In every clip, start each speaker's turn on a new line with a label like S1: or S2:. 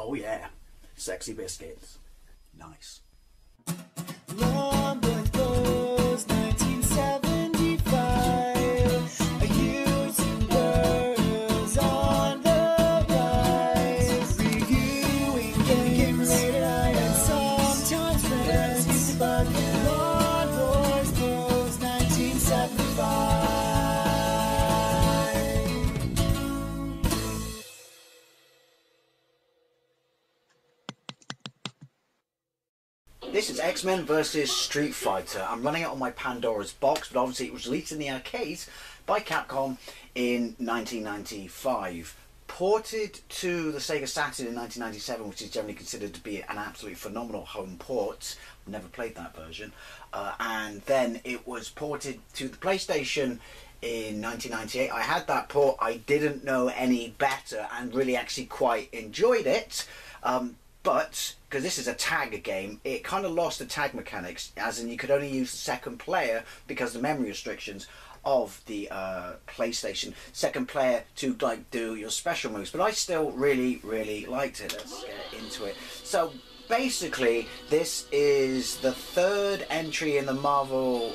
S1: Oh yeah, sexy biscuits. Nice.
S2: Long was 1975. A YouTuber's on the rise. Reviewing games late at night and sometimes friends used to bug him. Long was 1975.
S1: This is X-Men vs Street Fighter. I'm running it on my Pandora's box, but obviously it was released in the arcades by Capcom in 1995. Ported to the Sega Saturn in 1997, which is generally considered to be an absolutely phenomenal home port. I've never played that version. And then it was ported to the PlayStation in 1998. I had that port. I didn't know any better and really actually quite enjoyed it. But, because this is a tag game, it kind of lost the tag mechanics, as in you could only use the second player because of the memory restrictions of the PlayStation. Second player to like do your special moves, but I still really liked it. Let's get into it. So basically, this is the third entry in the Marvel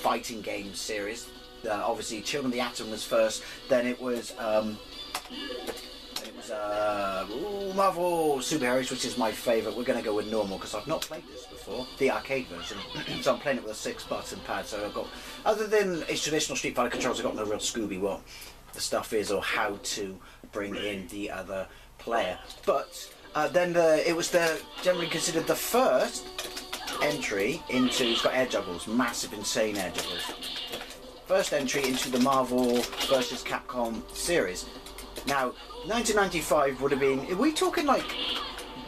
S1: fighting game series. Obviously, Children of the Atom was first, then it was Marvel Superheroes, which is my favourite. We're going to go with normal because I've not played this before, the arcade version. So I'm playing it with a 6-button pad. So I've got, other than its traditional Street Fighter controls, I've got no real Scooby what the stuff is or how to bring in the other player. But then it was generally considered the first entry into. It's got air juggles, massive, insane air juggles. First entry into the Marvel vs Capcom series. Now, 1995 would have been, are we talking like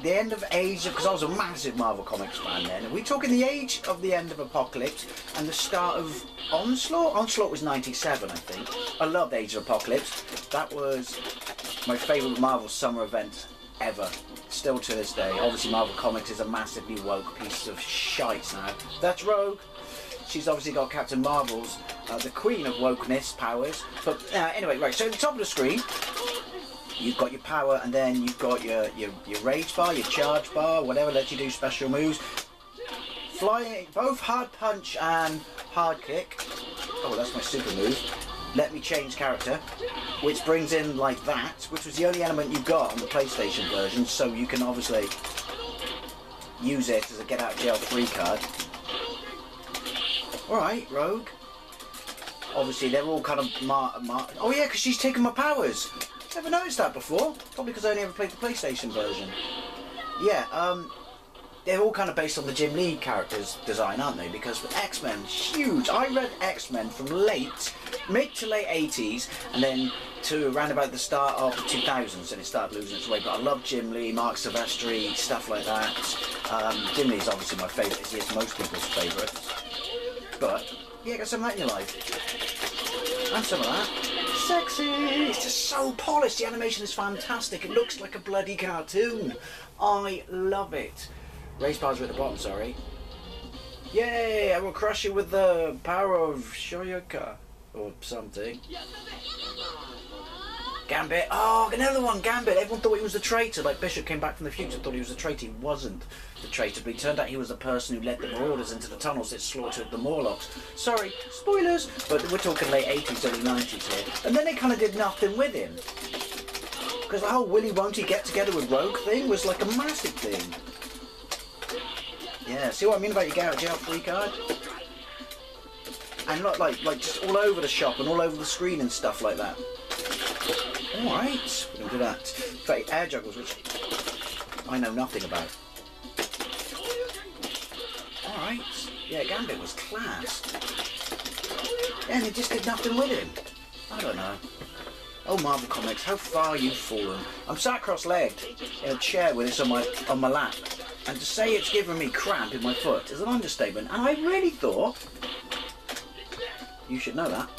S1: the end of Age, because I was a massive Marvel Comics fan then, are we talking the age of the end of Apocalypse and the start of Onslaught? Onslaught was 97, I think. I loved Age of Apocalypse. That was my favourite Marvel summer event ever. Still to this day. Obviously Marvel Comics is a massively woke piece of shite now. That's Rogue. She's obviously got Captain Marvel's, the queen of wokeness powers. But anyway, right, so at the top of the screen, you've got your power, and then you've got your rage bar, your charge bar, whatever lets you do special moves. Flying, both hard punch and hard kick. Oh, that's my super move. Let me change character, which brings in like that, which was the only element you got on the PlayStation version, so you can obviously use it as a get out of jail free card. Alright, Rogue. Obviously, they're all kind of oh yeah, because she's taken my powers. Never noticed that before. Probably because I only ever played the PlayStation version. Yeah, they're all kind of based on the Jim Lee character's design, aren't they? Because X-Men, huge. I read X-Men from mid to late 80s, and then to around about the start of the 2000s, and it started losing its way. But I love Jim Lee, Mark Silvestri, stuff like that. Jim Lee's obviously my favourite. It's most people's favourite. But yeah, get some of that in your life. And some of that. Sexy! It's just so polished. The animation is fantastic. It looks like a bloody cartoon. I love it. Race bars are at the bottom, sorry. Yay! I will crush you with the power of Shoryuken. Or something. Gambit. Oh, another one, Gambit. Everyone thought he was the traitor. Like Bishop came back from the future, thought he was the traitor. He wasn't the traitor, but he turned out he was the person who led the Marauders into the tunnels that slaughtered the Morlocks. Sorry, spoilers, but we're talking late 80s, early 90s here. And then they kind of did nothing with him. Because the whole Willy won't he get together with Rogue thing was like a massive thing. Yeah, see what I mean about your get out of jail free card? And not like just all over the shop and all over the screen and stuff like that. Alright, we're going to do that. Fake air juggles, which I know nothing about. Alright, yeah, Gambit was class. Yeah, and they just did nothing with him. I don't know. Oh, Marvel Comics, how far you've fallen. I'm sat cross-legged in a chair with this on my lap, and to say it's given me cramp in my foot is an understatement, and I really thought you should know that.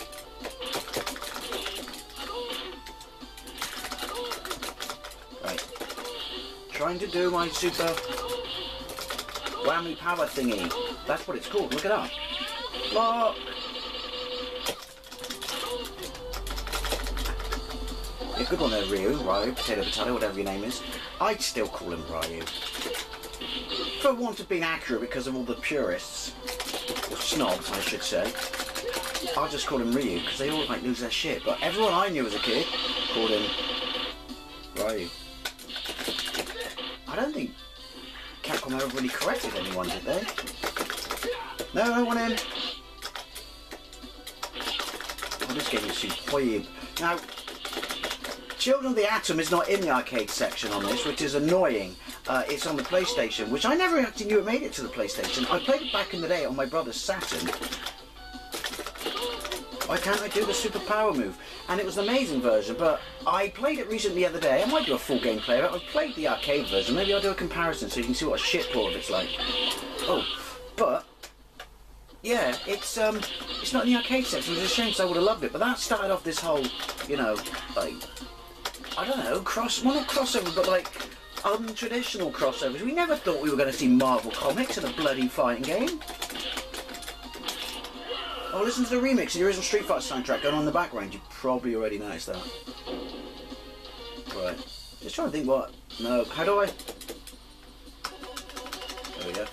S1: Right. Trying to do my super whammy power thingy. That's what it's called, look it up. Block! A good one there, Ryu, potato, whatever your name is. I'd still call him Ryu. For want of being accurate because of all the purists, or snobs I should say, I'll just call him Ryu because they all like lose their shit. But everyone I knew as a kid called him Ryu. I don't think Capcom ever really corrected anyone, did they? No, I want in. Oh, this game is superb. Now, Children of the Atom is not in the arcade section on this, which is annoying. It's on the PlayStation, which I never actually knew it made it to the PlayStation. I played it back in the day on my brother's Saturn. Why can't I do the super power move? And it was an amazing version, but I played it recently the other day. I might do a full gameplay of it. I've played the arcade version. Maybe I'll do a comparison so you can see what a shit poor it's like. Oh, but yeah, it's not in the arcade section. It's a shame because I would have loved it. But that started off this whole, you know, like, I don't know, well, not crossover, but like untraditional crossovers. We never thought we were going to see Marvel Comics in a bloody fighting game. Oh, listen to the remix of the original Street Fighter soundtrack going on in the background. You probably already noticed that. Right. Just trying to think what... No, how do I... There we go.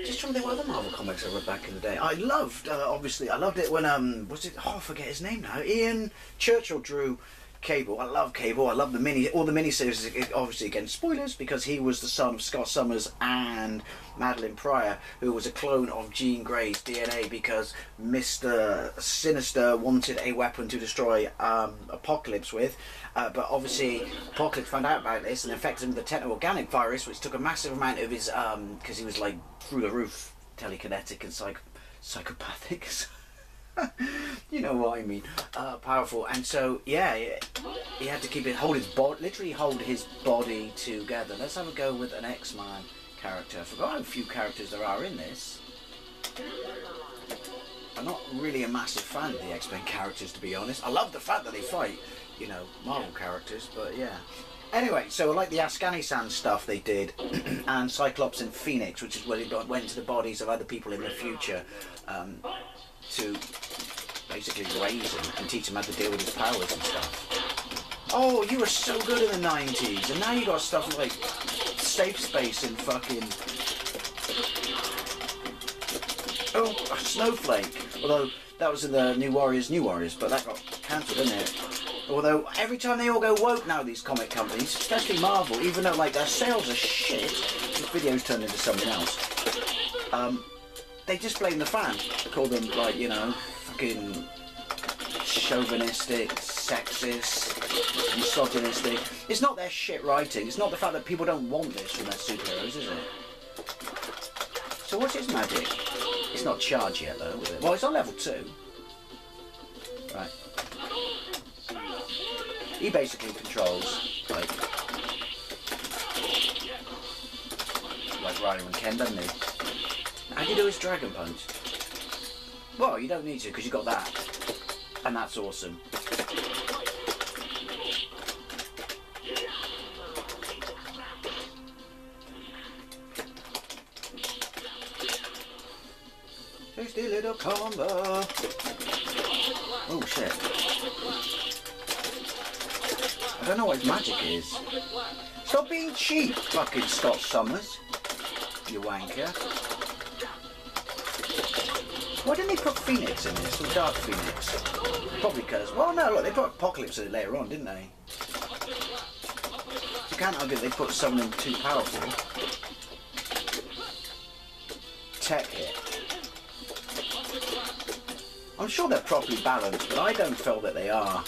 S1: Just trying to think what other Marvel comics I read back in the day. I loved, obviously, I loved it when, what's it? Oh, I forget his name now. Ian Churchill drew Cable. I love Cable. I love all the miniseries. Obviously, again, spoilers, because he was the son of Scott Summers and Madeline Pryor, who was a clone of Jean Grey's DNA because Mr. Sinister wanted a weapon to destroy Apocalypse with. But obviously, Apocalypse found out about this and infected him with the techno-organic virus, which took a massive amount of his, because he was like through the roof, telekinetic and psychopathic. You know what I mean. Powerful. And so, yeah, he had to literally hold his body together. Let's have a go with an X-Man character. I forgot how few characters there are in this. I'm not really a massive fan of the X-Men characters, to be honest. I love the fact that they fight, you know, Marvel characters, but yeah. Anyway, so like the Afghanistan stuff they did, and Cyclops and Phoenix, which is where he went to the bodies of other people in the future, to basically raise him and teach him how to deal with his powers and stuff. Oh, you were so good in the 90s, and now you got stuff like Safe Space and fucking... Oh, Snowflake. Although, that was in the New Warriors, but that got cancelled, didn't it? Although, every time they all go woke now, these comic companies, especially Marvel, even though, like, their sales are shit, this video's turned into something else, they just blame the fan. They call them, like, you know, fucking chauvinistic, sexist, misogynistic. It's not their shit writing. It's not the fact that people don't want this from their superheroes, is it? So what's his magic? It's not charged yet, though, is it? Well, it's on level 2. Right. He basically controls, like Ryu and Ken, doesn't he? How do you do his Dragon Punch? Well, you don't need to, because you got that. And that's awesome. Tasty little combo. Oh, shit. I don't know what his magic is. Stop being cheap, fucking Scott Summers. You wanker. Why didn't they put Phoenix in this, or Dark Phoenix? Probably because... Well, no, look, they put Apocalypse in it later on, didn't they? You can't argue they put someone too powerful. Tech hit. I'm sure they're properly balanced, but I don't feel that they are.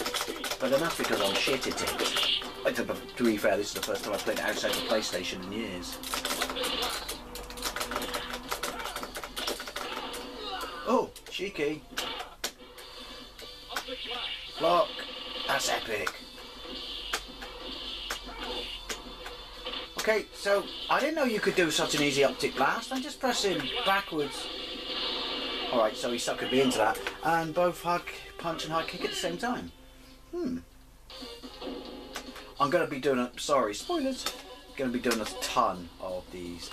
S1: But then that's because I'm shit at it. Like, to be fair, this is the first time I've played it outside the PlayStation in years. Oh, cheeky. Block. That's epic. Okay, so I didn't know you could do such an easy optic blast. I'm just pressing backwards. Alright, so he suckered me into that. And both hard punch and hard kick at the same time. I'm going to be doing sorry, spoilers. Going to be doing a ton of these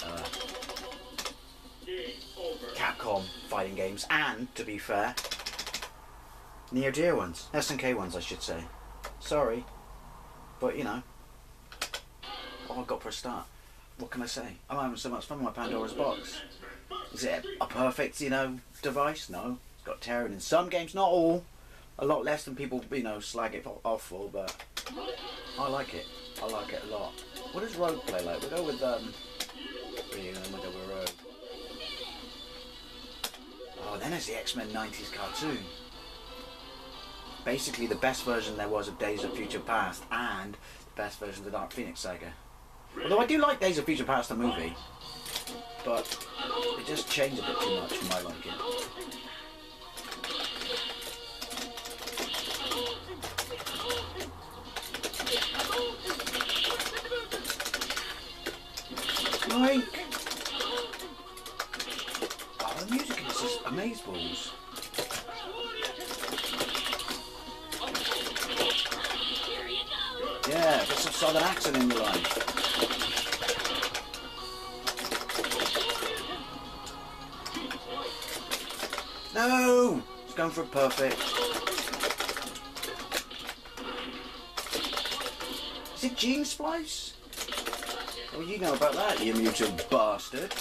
S1: Capcom fighting games, and to be fair, Neo Geo ones, SNK ones, I should say. Sorry. But you know, all I've got for a start. What can I say? I'm having so much fun with my Pandora's box. Is it a perfect, you know, device? No. It's got tearing in some games, not all. A lot less than people, you know, slag it off for, but I like it. I like it a lot. What does Rogue play like? We'll go with, we'll go with Rogue. Oh, then there's the X-Men 90s cartoon. Basically the best version there was of Days of Future Past and the best version of the Dark Phoenix saga. Although I do like Days of Future Past, the movie, but it just changed a bit too much for my liking. Like, oh, the music in this is amazeballs. Yeah, get some southern accent in your life. No! It's going for a perfect. Is it Gene Splice? Well, you know about that, you mutant bastard.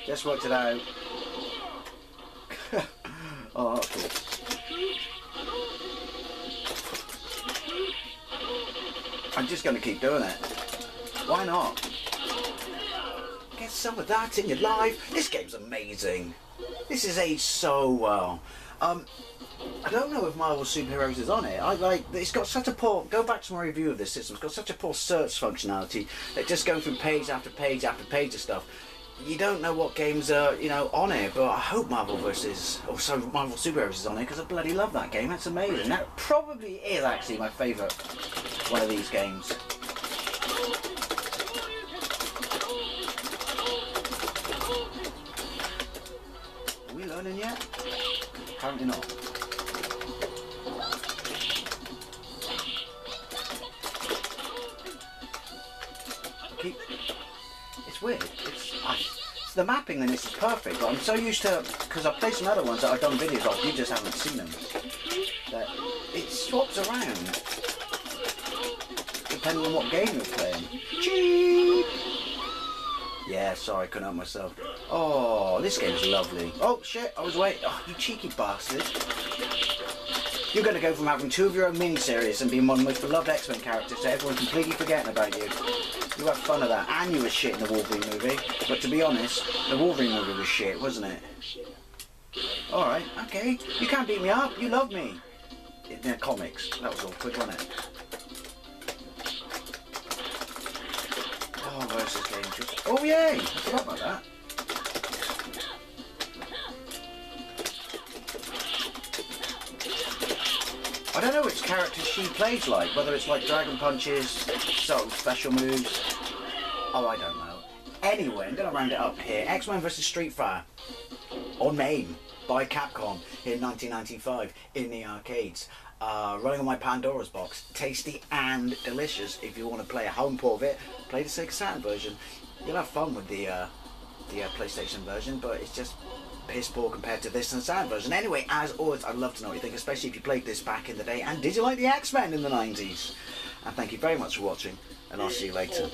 S1: Just worked it out. Oh, that's cool. I'm just going to keep doing it. Why not? Get some of that in your life. This game's amazing. This is aged so well. I don't know if Marvel Superheroes is on it. It's got such a poor, go back to my review of this system, it's got such a poor search functionality that just going through page after page after page of stuff, you don't know what games are, you know, on it. But I hope Marvel Superheroes is on it, because I bloody love that game. That's amazing. That probably is actually my favourite one of these games. Are we learning yet? Apparently not. It's weird. The mapping in this is perfect, but I'm so used to, because I've played some other ones that I've done videos of, you just haven't seen them, that it swaps around depending on what game you're playing. Cheap! Yeah, sorry, I couldn't help myself. Oh, this game's lovely. Oh shit, I was waiting. Oh, you cheeky bastard. You're going to go from having 2 of your own miniseries and being one of the most beloved X-Men characters to everyone completely forgetting about you. You had fun of that, and you were shit in the Wolverine movie. But to be honest, the Wolverine movie was shit, wasn't it? Alright, okay. You can't beat me up, you love me. In the comics, that was awkward, wasn't it? Oh, versus games. Oh yay! I forgot about that. I don't know which character she plays like, whether it's like Dragon Punches, sort of special moves. Oh, I don't know. Anyway, I'm going to round it up here. X-Men vs Street Fighter on MAME by Capcom in 1995 in the arcades. Running on my Pandora's box. Tasty and delicious. If you want to play a home port of it, play the Sega Saturn version. You'll have fun with the PlayStation version, but it's just piss poor compared to this and the Saturn version. Anyway, as always, I'd love to know what you think, especially if you played this back in the day. And did you like the X-Men in the 90s? And thank you very much for watching, and I'll see you later.